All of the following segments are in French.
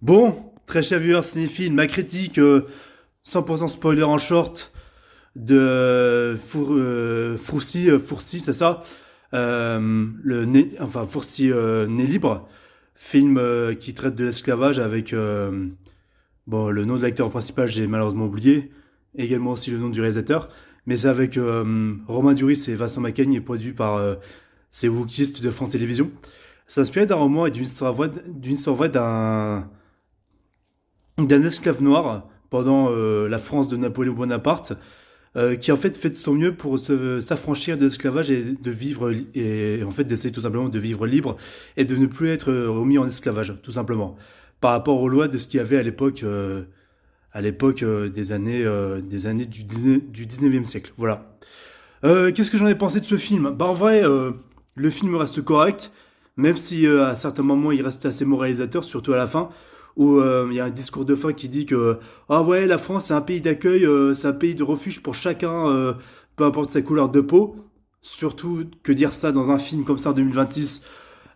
Bon, très cher viewers cinéphile, ma critique 100% spoiler en short de Fourcy, c'est ça Fourcy Né libre, film qui traite de l'esclavage avec bon, le nom de l'acteur principal, j'ai malheureusement oublié, également aussi le nom du réalisateur, mais c'est avec Romain Duris et Vincent Macaigne et produit par ces wokistes de France Télévisions. C'est inspiré d'un roman et d'une histoire vraie d'un esclave noir pendant la France de Napoléon Bonaparte, qui en fait de son mieux pour s'affranchir de l'esclavage et de vivre et en fait d'essayer tout simplement de vivre libre et de ne plus être remis en esclavage, tout simplement, par rapport aux lois de ce qu'il y avait à l'époque des années du 19e siècle. Voilà. Qu'est-ce que j'en ai pensé de ce film? Bah en vrai, le film reste correct, même si à certains moments il reste assez moralisateur, surtout à la fin, où il y a un discours de fin qui dit que ah ouais, la France c'est un pays d'accueil, c'est un pays de refuge pour chacun, peu importe sa couleur de peau. Surtout que dire ça dans un film comme ça en 2026,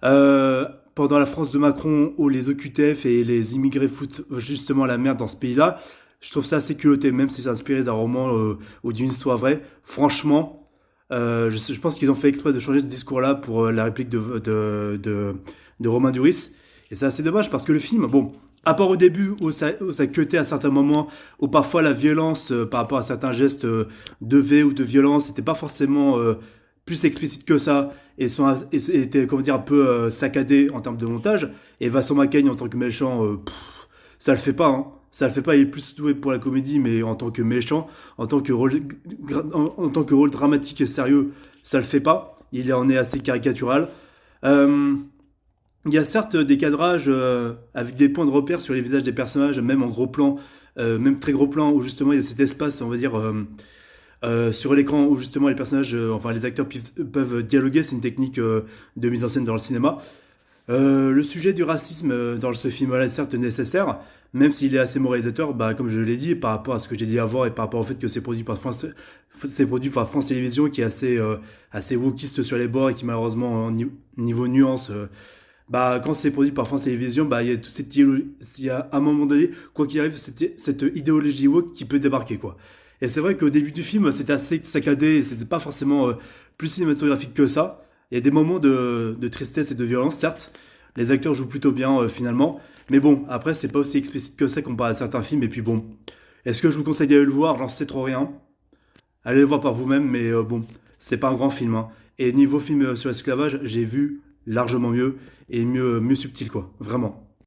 pendant la France de Macron, où les OQTF et les immigrés foutent justement la merde dans ce pays-là. Je trouve ça assez culotté, même si c'est inspiré d'un roman ou d'une histoire vraie. Franchement, je pense qu'ils ont fait exprès de changer ce discours-là pour la réplique de Romain Duris. Et c'est assez dommage parce que le film, bon, à part au début où ça cutait à certains moments, où parfois la violence par rapport à certains gestes de V ou de violence n'était pas forcément plus explicite que ça et était, comment dire, un peu saccadé en termes de montage. Et Vincent Macaigne en tant que méchant, ça le fait pas, hein. Ça le fait pas, il est plus doué pour la comédie, mais en tant que méchant, en tant que rôle dramatique et sérieux, ça le fait pas. Il en est assez caricatural. Euh, il y a certes des cadrages avec des points de repère sur les visages des personnages, même en gros plan, même très gros plan, où justement il y a cet espace, on va dire, sur l'écran où justement les personnages, enfin les acteurs peuvent dialoguer. C'est une technique de mise en scène dans le cinéma. Le sujet du racisme dans ce film-là est certes nécessaire, même s'il est assez moralisateur, bah, comme je l'ai dit, par rapport à ce que j'ai dit avant et par rapport au fait que c'est produit par France Télévisions, qui est assez wokiste sur les bords et qui malheureusement, niveau nuance, bah, quand c'est produit par France Télévisions, bah, il y a toute cette idéologie, il y a à un moment donné, quoi qu'il arrive, cette idéologie woke qui peut débarquer, quoi. Et c'est vrai qu'au début du film, c'était assez saccadé, et c'était pas forcément plus cinématographique que ça. Il y a des moments de tristesse et de violence, certes. Les acteurs jouent plutôt bien finalement. Mais bon, après, c'est pas aussi explicite que ça comparé à certains films. Et puis bon, est-ce que je vous conseille d'aller le voir? J'en sais trop rien. Allez le voir par vous-même, mais bon, c'est pas un grand film, hein. Et niveau film sur l'esclavage, j'ai vu largement mieux et mieux subtil, quoi. Vraiment.